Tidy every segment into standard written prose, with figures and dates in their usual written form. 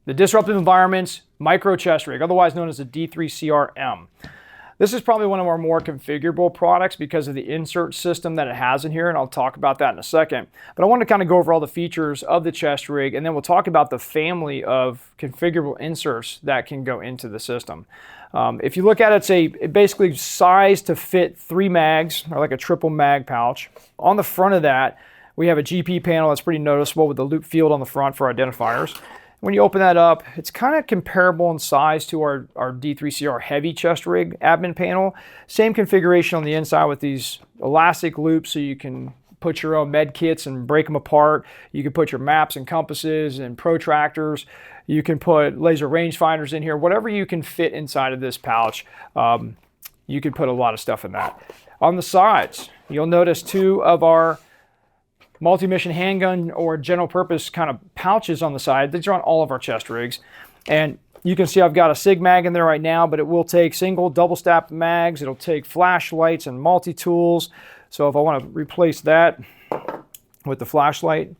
the Disruptive Environments Micro Chest Rig, otherwise known as the D3CR. This is probably one of our more configurable products because of the insert system that it has in here, and I'll talk about that in a second. But I want to kind of go over all the features of the chest rig, and then we'll talk about the family of configurable inserts that can go into the system. If you look at it, it's basically sized to fit 3 mags, or like a triple mag pouch. On the front of that, we have a GP panel that's pretty noticeable with the loop field on the front for identifiers. When you open that up, it's kind of comparable in size to our D3CR heavy chest rig admin panel. Same configuration on the inside with these elastic loops so you can put your own med kits and break them apart. You can put your maps and compasses and protractors. You can put laser rangefinders in here. Whatever you can fit inside of this pouch, you can put a lot of stuff in that. On the sides, you'll notice 2 of our multi-mission handgun or general purpose kind of pouches on the side. These are on all of our chest rigs. And you can see I've got a SIG mag in there right now, but it will take single, double stacked mags. It'll take flashlights and multi-tools. So if I want to replace that with the flashlight,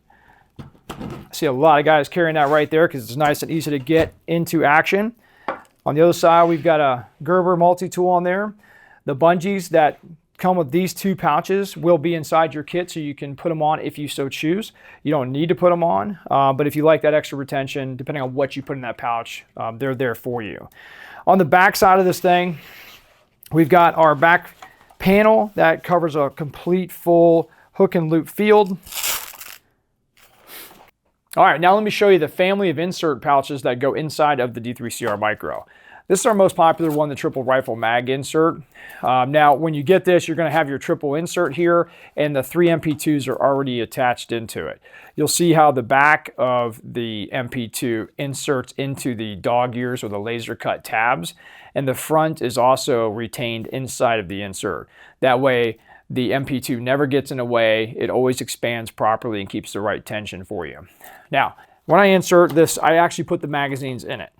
I see a lot of guys carrying that right there because it's nice and easy to get into action. On the other side, we've got a Gerber multi-tool on there. The bungees that come with these 2 pouches will be inside your kit, so you can put them on if you so choose. You don't need to put them on, but if you like that extra retention, depending on what you put in that pouch, they're there for you. On the back side of this thing, we've got our back panel that covers a complete full hook and loop field. All right, now let me show you the family of insert pouches that go inside of the D3CR Micro. This is our most popular one, the triple rifle mag insert. Now, when you get this, you're going to have your triple insert here, and the 3 MP2s are already attached into it. You'll see how the back of the MP2 inserts into the dog ears or the laser cut tabs, and the front is also retained inside of the insert. That way, the MP2 never gets in the way. It always expands properly and keeps the right tension for you. Now, when I insert this, I actually put the magazines in it.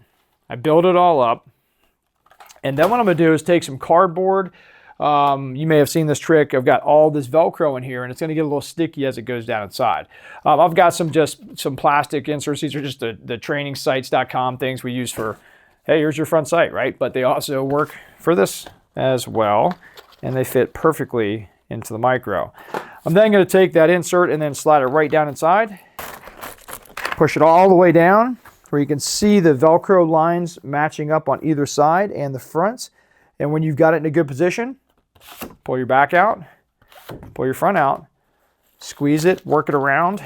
I build it all up. And then what I'm going to do is take some cardboard. You may have seen this trick. I've got all this Velcro in here, and it's going to get a little sticky as it goes down inside. I've got some plastic inserts. These are just the trainingsites.com things we use for, hey, here's your front sight, right? But they also work for this as well, and they fit perfectly into the Micro. I'm then going to take that insert and then slide it right down inside. Push it all the way down, where you can see the Velcro lines matching up on either side and the fronts. And when you've got it in a good position, pull your back out, pull your front out, squeeze it, work it around,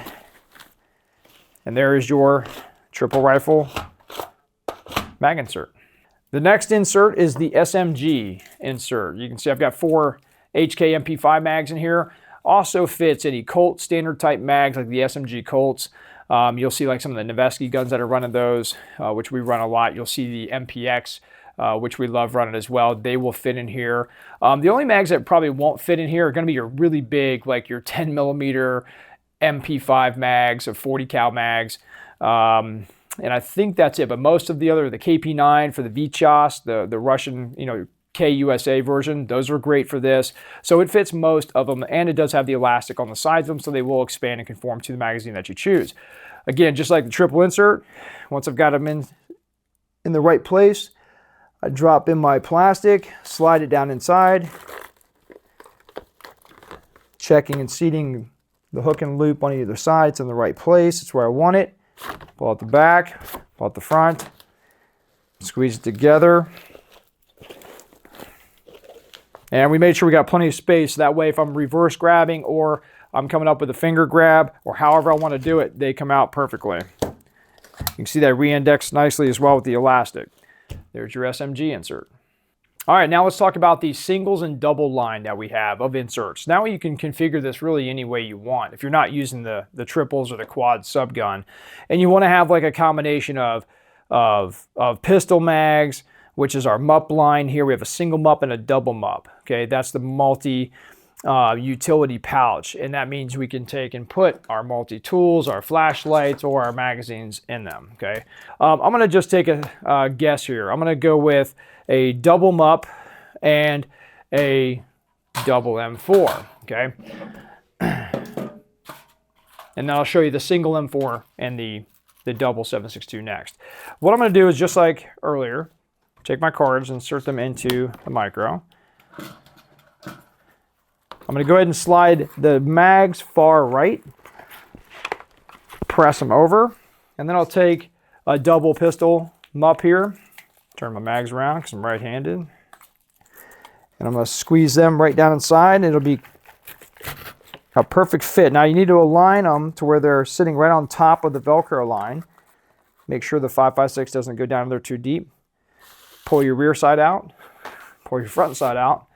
and there is your triple rifle mag insert. The next insert is the SMG insert. You can see I've got 4 HK MP5 mags in here. Also fits any Colt standard type mags like the SMG Colts. You'll see like some of the Noveske guns that are running those, which we run a lot. You'll see the MPX, which we love running as well. They will fit in here. The only mags that probably won't fit in here are going to be your really big, like your 10 millimeter MP5 mags or 40 cal mags. And I think that's it. But most of the other, the KP9 for the VCHAS, the Russian, KUSA version, those are great for this. So it fits most of them, and it does have the elastic on the sides of them, so they will expand and conform to the magazine that you choose. Again, just like the triple insert, once I've got them in the right place, I drop in my plastic, slide it down inside, checking and seating the hook and loop on either side. It's in the right place. It's where I want it. Pull out the back, pull out the front, squeeze it together. And we made sure we got plenty of space. That way, if I'm reverse grabbing or I'm coming up with a finger grab or however I want to do it, they come out perfectly. You can see that re-indexed nicely as well with the elastic. There's your SMG insert. All right, now let's talk about the singles and double line that we have of inserts. Now you can configure this really any way you want. If you're not using the triples or the quad subgun, and you want to have like a combination of pistol mags, which is our MUP line here. We have a single MUP and a double MUP. Okay, that's the multi utility pouch, and that means we can take and put our multi-tools, our flashlights, or our magazines in them. Okay, I'm going to just take a guess here. I'm going to go with a double MUP and a double M4. Okay, and then I'll show you the single M4 and the the double 7.62 next. What I'm going to do is just like earlier, take my cards, insert them into the micro. I'm going to go ahead and slide the mags far right, press them over, and then I'll take a double pistol mup here, turn my mags around because I'm right-handed, and I'm going to squeeze them right down inside. It'll be a perfect fit. Now you need to align them to where they're sitting right on top of the Velcro line. Make sure the 5.56 doesn't go down there too deep. Pull your rear side out, pull your front side out,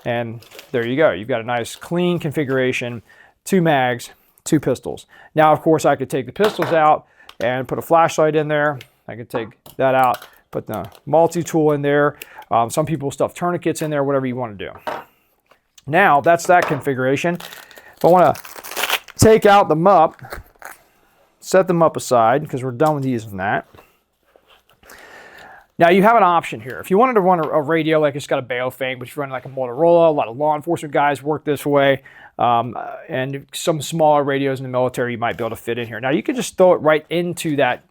and there you go. You've got a nice clean configuration, 2 mags, 2 pistols. Now, of course, I could take the pistols out and put a flashlight in there. I could take that out, put the multi-tool in there. Some people stuff tourniquets in there, whatever you want to do. Now, that's that configuration. If I want to take out the mup, set them up aside because we're done with using that. Now, you have an option here. If you wanted to run a radio like it's got a Baofeng, but if you're running like a Motorola, a lot of law enforcement guys work this way, and some smaller radios in the military you might be able to fit in here. Now, you can just throw it right into that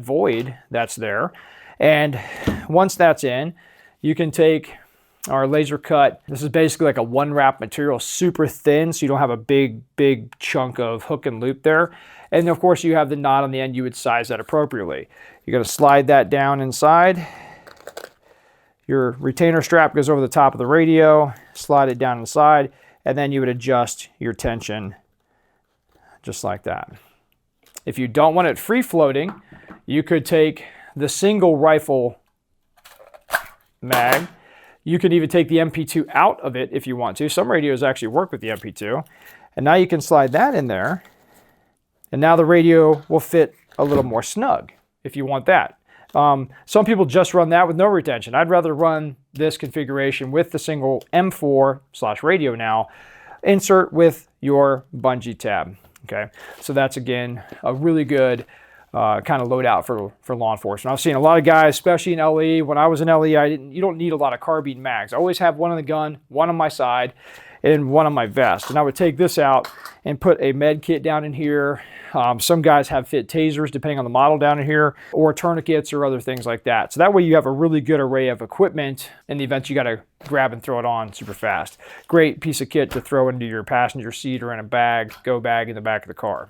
void that's there, and once that's in, you can take our laser cut. This is basically like a 1-wrap material, super thin, so you don't have a big chunk of hook and loop there. And of course, you have the knot on the end. You would size that appropriately. You're going to slide that down inside. Your retainer strap goes over the top of the radio, slide it down inside, and then you would adjust your tension just like that. If you don't want it free floating, you could take the single rifle mag. You could even take the MP2 out of it if you want to. Some radios actually work with the MP2. And now you can slide that in there. And now the radio will fit a little more snug if you want that. Some people just run that with no retention. I'd rather run this configuration with the single M4/radio now, insert with your bungee tab. Okay, so that's again a really good kind of loadout for law enforcement. I've seen a lot of guys, especially in LE. When I was in LE, you don't need a lot of carbine mags. I always have one on the gun, one on my side, and one on my vest. And I would take this out and put a med kit down in here. Some guys have fit tasers depending on the model down in here, or tourniquets or other things like that. So that way you have a really good array of equipment in the event you got to grab and throw it on super fast. Great piece of kit to throw into your passenger seat or in a bag, go bag in the back of the car.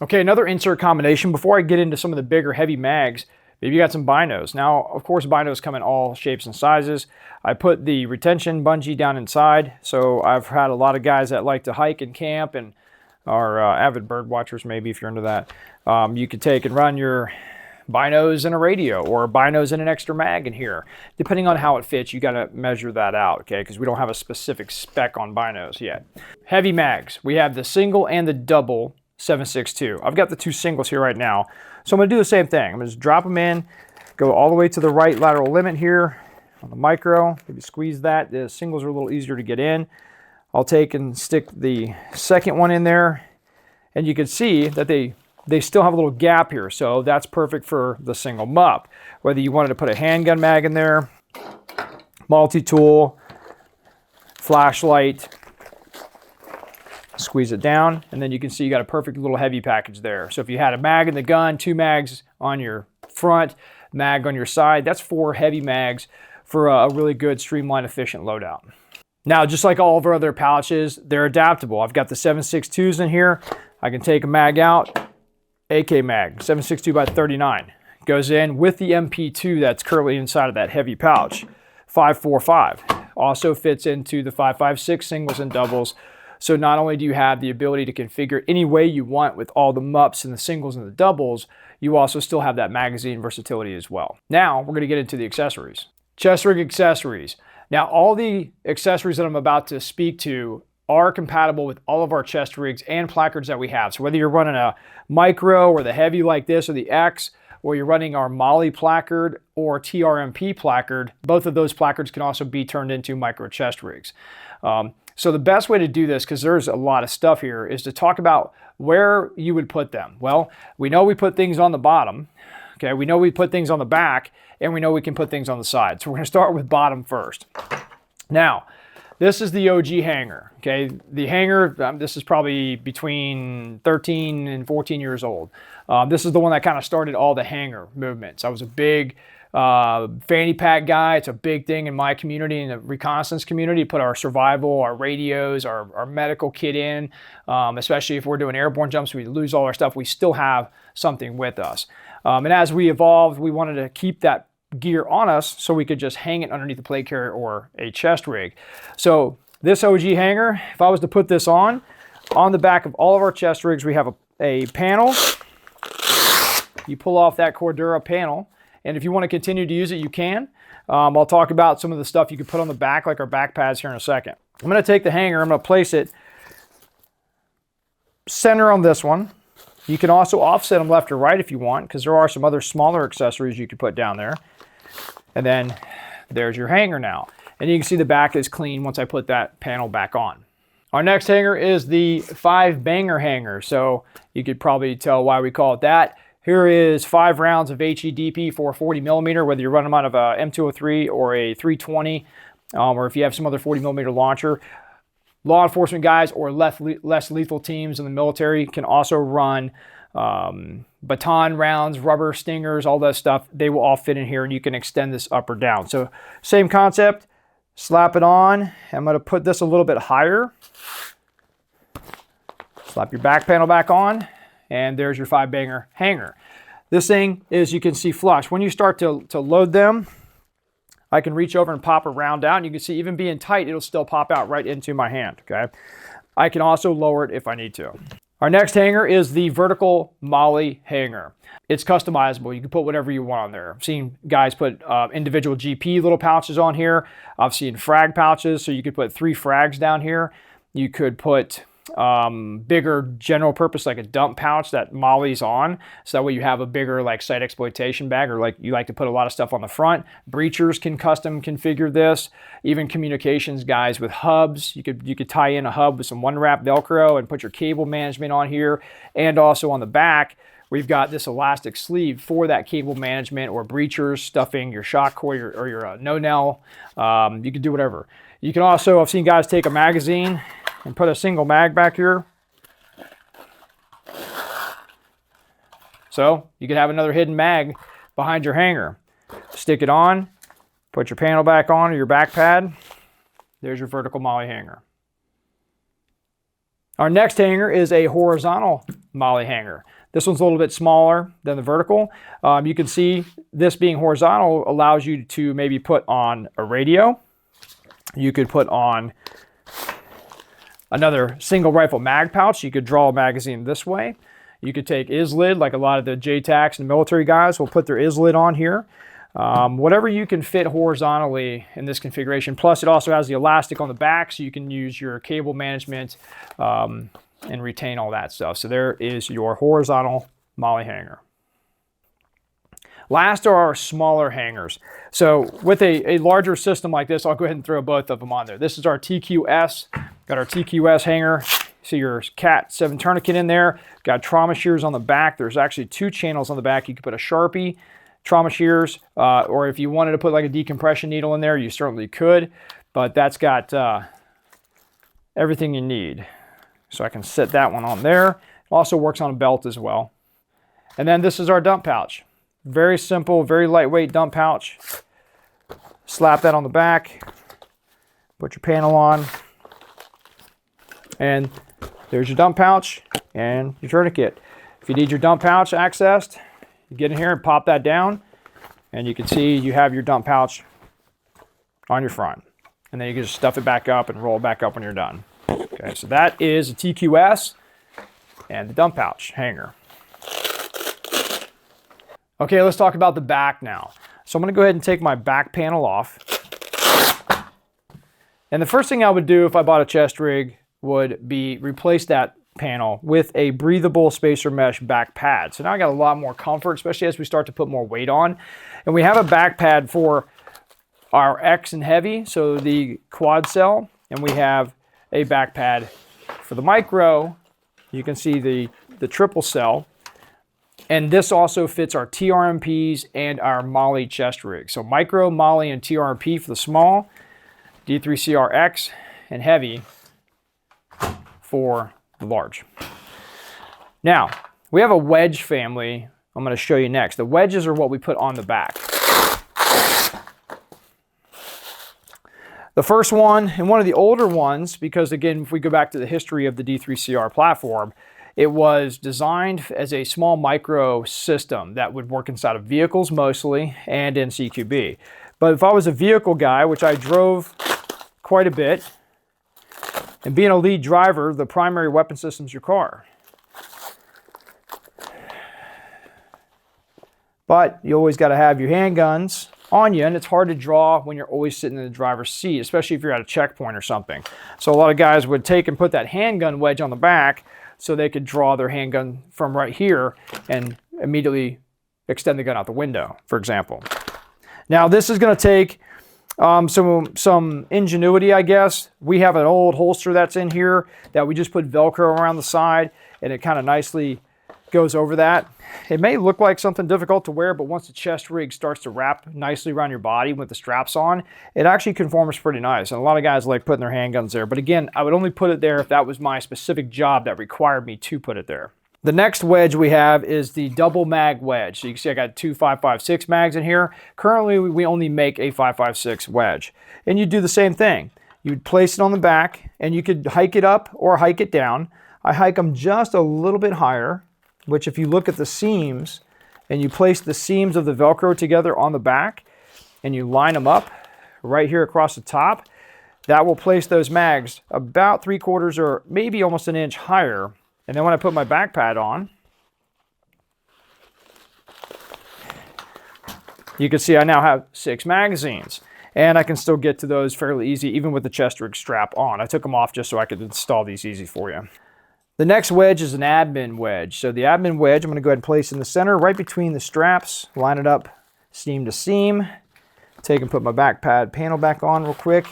Okay, another insert combination. Before I get into some of the bigger heavy mags, maybe you got some binos. Now, of course, binos come in all shapes and sizes. I put the retention bungee down inside. So I've had a lot of guys that like to hike and camp and are avid bird watchers, maybe, if you're into that. You could take and run your binos in a radio or binos in an extra mag in here. Depending on how it fits, you got to measure that out, okay? Because we don't have a specific spec on binos yet. Heavy mags. We have the single and the double 7.62. I've got the 2 singles here right now. So I'm going to do the same thing. I'm going to just drop them in, go all the way to the right lateral limit here on the micro. Maybe squeeze that. The singles are a little easier to get in. I'll take and stick the second one in there, and you can see that they still have a little gap here, so that's perfect for the single mup. Whether you wanted to put a handgun mag in there, multi-tool, flashlight, squeeze it down, and then you can see you got a perfect little heavy package there. So if you had a mag in the gun, 2 mags on your front, mag on your side, that's 4 heavy mags for a really good, streamlined, efficient loadout. Now, just like all of our other pouches, they're adaptable. I've got the 7.62s in here. I can take a mag out, AK mag, 7.62 by 39. Goes in with the MP2 that's currently inside of that heavy pouch. 5.45. Also fits into the 5.56 singles and doubles. So not only do you have the ability to configure any way you want with all the MUPs and the singles and the doubles, you also still have that magazine versatility as well. Now, we're going to get into the accessories. Chest rig accessories. Now, all the accessories that I'm about to speak to are compatible with all of our chest rigs and placards that we have. So whether you're running a micro or the heavy like this or the X, or you're running our MOLLE placard or TRMP placard, both of those placards can also be turned into micro chest rigs. So the best way to do this, because there's a lot of stuff here, is to talk about where you would put them. Well, we know we put things on the bottom. Okay, we know we put things on the back, and we know we can put things on the side. So we're going to start with bottom first. Now, This is the OG hanger, okay? The hanger, this is probably between 13 and 14 years old. This is the one that kind of started all the hanger movements. I was a big fanny pack guy. It's a big thing in my community, in the reconnaissance community. Put our survival, our radios, our medical kit in, especially if we're doing airborne jumps, we lose all our stuff. We still have something with us. And as we evolved, we wanted to keep that gear on us so we could just hang it underneath a plate carrier or a chest rig. So this OG hanger, if I was to put this on the back of all of our chest rigs, we have a panel. You pull off that Cordura panel, and if you want to continue to use it, you can. I'll talk about some of the stuff you can put on the back, like our back pads, here in a second. I'm going to take the hanger, I'm going to place it center on this one. You can also offset them left or right if you want, because there are some other smaller accessories you could put down there. And then there's your hanger now. And you can see the back is clean once I put that panel back on. Our next hanger is the 5-banger hanger. So you could probably tell why we call it that. Here is 5 rounds of HEDP for 40 millimeter, whether you run them out of a M203 or a 320, or if you have some other 40 millimeter launcher. Law enforcement guys or less lethal teams in the military can also run baton rounds, rubber stingers, all that stuff. They will all fit in here, and you can extend this up or down. So same concept, slap it on. I'm going to put this a little bit higher. Slap your back panel back on, and there's your 5-banger hanger. This thing is, you can see flush. When you start to load them, I can reach over and pop a round out, and you can see even being tight, it'll still pop out right into my hand, okay? I can also lower it if I need to. Our next hanger is the vertical MOLLE hanger. It's customizable. You can put whatever you want on there. I've seen guys put individual GP little pouches on here. I've seen frag pouches, so you could put 3 frags down here. You could put bigger general purpose, like a dump pouch that MOLLE's on, so that way you have a bigger like site exploitation bag, or like you like to put a lot of stuff on the front. Breachers can custom configure this. Even communications guys with hubs, you could tie in a hub with some 1-wrap Velcro and put your cable management on here. And also on the back, we've got this elastic sleeve for that cable management, or breachers, stuffing your shock cord or your no-nell. You can do whatever. You can also, I've seen guys take a magazine and put a single mag back here. So you could have another hidden mag behind your hanger. Stick it on, put your panel back on, or your back pad. There's your vertical MOLLE hanger. Our next hanger is a horizontal MOLLE hanger. This one's a little bit smaller than the vertical. You can see this being horizontal allows you to maybe put on a radio. You could put on another single rifle mag pouch. You could draw a magazine this way. You could take IS-lid, like a lot of the JTACs and military guys will put their IS-lid on here. Whatever you can fit horizontally in this configuration. Plus it also has the elastic on the back, so you can use your cable management and retain all that stuff. So there is your horizontal MOLLE hanger. Last are our smaller hangers. So with a larger system like this, I'll go ahead and throw both of them on there. This is our TQS. Got our TQS hanger. See your Cat 7 tourniquet in there. Got trauma shears on the back. There's actually 2 channels on the back. You could put a Sharpie, trauma shears, or if you wanted to put like a decompression needle in there, you certainly could. But that's got everything you need. So I can set that one on there. It also works on a belt as well. And then this is our dump pouch. Very simple, very lightweight dump pouch. Slap that on the back. Put your panel on. And there's your dump pouch and your tourniquet. If you need your dump pouch accessed, you get in here and pop that down, and you can see you have your dump pouch on your front. And then you can just stuff it back up and roll it back up when you're done. Okay, so that is a TQS and the dump pouch hanger. Okay, let's talk about the back now. So I'm going to go ahead and take my back panel off. And the first thing I would do if I bought a chest rig would be replace that panel with a breathable spacer mesh back pad. So now I got a lot more comfort, especially as we start to put more weight on. And we have a back pad for our X and heavy, so the quad cell, and we have a back pad for the micro. You can see the triple cell. And this also fits our TRMPs and our MOLLE chest rig. So micro, MOLLE, and TRMP for the small, D3CR X and heavy for the large. Now, we have a wedge family I'm going to show you next. The wedges are what we put on the back. The first one, and one of the older ones, because again, if we go back to the history of the D3CR platform, it was designed as a small micro system that would work inside of vehicles mostly and in CQB. But if I was a vehicle guy, which I drove quite a bit, and being a lead driver, the primary weapon system is your car. But you always got to have your handguns on you, and it's hard to draw when you're always sitting in the driver's seat, especially if you're at a checkpoint or something. So a lot of guys would take and put that handgun wedge on the back so they could draw their handgun from right here and immediately extend the gun out the window, for example. Now this is going to take some ingenuity, I guess. We have an old holster that's in here that we just put Velcro around the side, and it kind of nicely goes over that. It may look like something difficult to wear, but once the chest rig starts to wrap nicely around your body with the straps on, it actually conforms pretty nice. And a lot of guys like putting their handguns there. But again, I would only put it there if that was my specific job that required me to put it there. The next wedge we have is the double mag wedge. So you can see I got two 5.56 mags in here. Currently, we only make a 5.56 wedge. And you do the same thing. You'd place it on the back, and you could hike it up or hike it down. I hike them just a little bit higher, which if you look at the seams and you place the seams of the Velcro together on the back and you line them up right here across the top, that will place those mags about 3/4 or maybe almost an inch higher. And then when I put my back pad on, you can see I now have 6 magazines. And I can still get to those fairly easy, even with the chest rig strap on. I took them off just so I could install these easy for you. The next wedge is an admin wedge. So the admin wedge, I'm going to go ahead and place in the center, right between the straps, line it up seam to seam. Take and put my back pad panel back on real quick.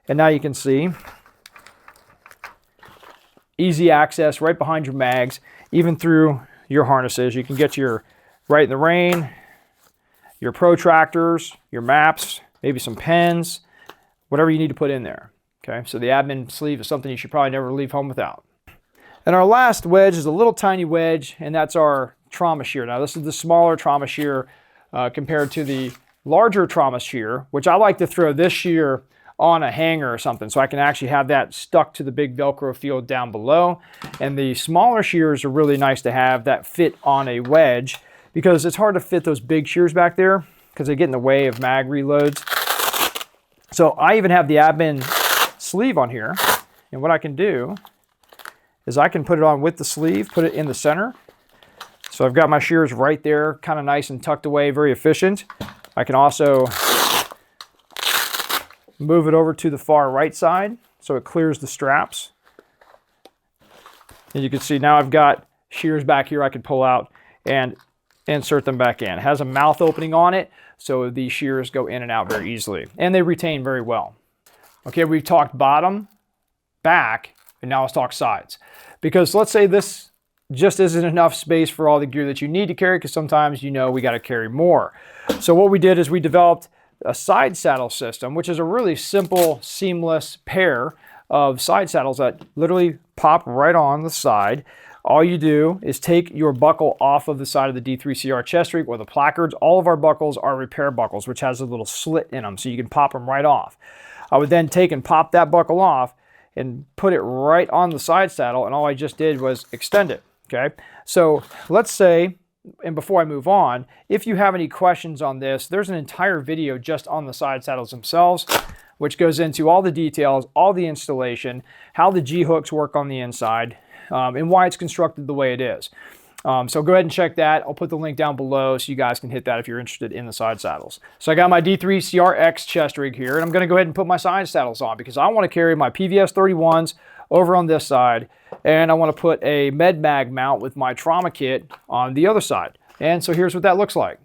And now you can see easy access right behind your mags, even through your harnesses. You can get your right in the rain, your protractors, your maps, maybe some pens, whatever you need to put in there. Okay, so the admin sleeve is something you should probably never leave home without. And our last wedge is a little tiny wedge, and that's our trauma shear. Now this is the smaller trauma shear compared to the larger trauma shear, which I like to throw this shear on a hanger or something so I can actually have that stuck to the big Velcro field down below. And the smaller shears are really nice to have that fit on a wedge because it's hard to fit those big shears back there because they get in the way of mag reloads. So I even have the admin sleeve on here, and what I can do is I can put it on with the sleeve, put it in the center. So I've got my shears right there, kind of nice and tucked away, very efficient. I can also move it over to the far right side so it clears the straps. And you can see now I've got shears back here I can pull out and insert them back in. It has a mouth opening on it, so these shears go in and out very easily. And they retain very well. Okay, we've talked bottom, back, and now let's talk sides. Because let's say this just isn't enough space for all the gear that you need to carry, because sometimes you know we got to carry more. So what we did is we developed a side saddle system, which is a really simple, seamless pair of side saddles that literally pop right on the side. All you do is take your buckle off of the side of the D3CR chest rig or the placards. All of our buckles are repair buckles, which has a little slit in them, so you can pop them right off. I would then take and pop that buckle off and put it right on the side saddle, and all I just did was extend it, okay? So let's say, and before I move on, if you have any questions on this, there's an entire video just on the side saddles themselves, which goes into all the details, all the installation, how the G-hooks work on the inside, and why it's constructed the way it is. So go ahead and check that. I'll put the link down below so you guys can hit that if you're interested in the side saddles. So I got my D3CRX chest rig here, and I'm going to go ahead and put my side saddles on because I want to carry my PVS 31s over on this side, and I want to put a med mag mount with my trauma kit on the other side. And so here's what that looks like.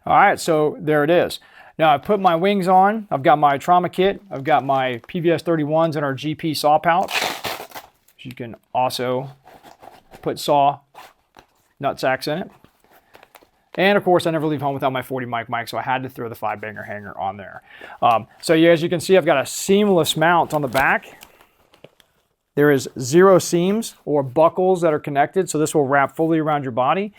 All right, so there it is. Now I've put my wings on, I've got my trauma kit, I've got my PVS 31s and our GP saw pouch. You can also put saw nut sacks in it. And of course, I never leave home without my 40 mic, so I had to throw the 5-banger hanger on there. So yeah, as you can see, I've got a seamless mount on the back. There is 0 seams or buckles that are connected, so this will wrap fully around your body.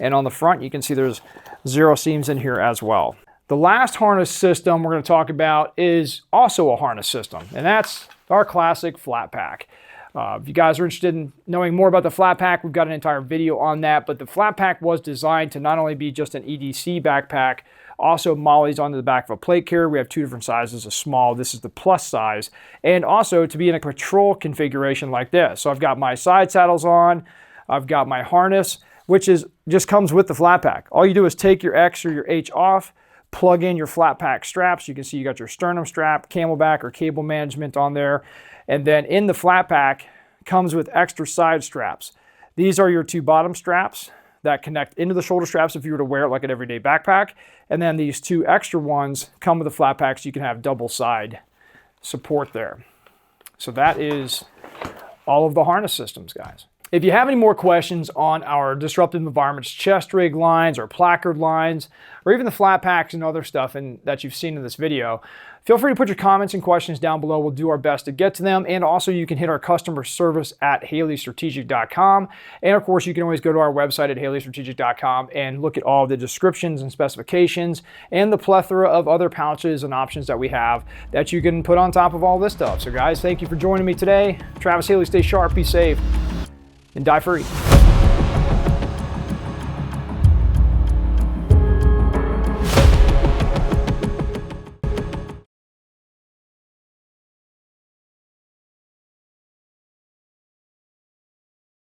And on the front, you can see there's 0 seams in here as well. The last harness system we're going to talk about is also a harness system, and that's our classic flat pack. If you guys are interested in knowing more about the flat pack, we've got an entire video on that, but the flat pack was designed to not only be just an EDC backpack, also mollies onto the back of a plate carrier. We have 2 different sizes, a small, this is the plus size, and also to be in a patrol configuration like this. So I've got my side saddles on, I've got my harness, which just comes with the flat pack. All you do is take your X or your H off, plug in your flat pack straps. You can see you got your sternum strap, camelback or cable management on there. And then in the flat pack comes with extra side straps. These are your 2 bottom straps that connect into the shoulder straps if you were to wear it like an everyday backpack. And then these 2 extra ones come with the flat pack so you can have double side support there. So that is all of the harness systems, guys. If you have any more questions on our disruptive environments, chest rig lines or placard lines, or even the flat packs and other stuff that you've seen in this video, feel free to put your comments and questions down below. We'll do our best to get to them. And also you can hit our customer service at haleystrategic.com. And of course, you can always go to our website at haleystrategic.com and look at all the descriptions and specifications and the plethora of other pouches and options that we have that you can put on top of all this stuff. So guys, thank you for joining me today. Travis Haley, stay sharp, be safe, and die free.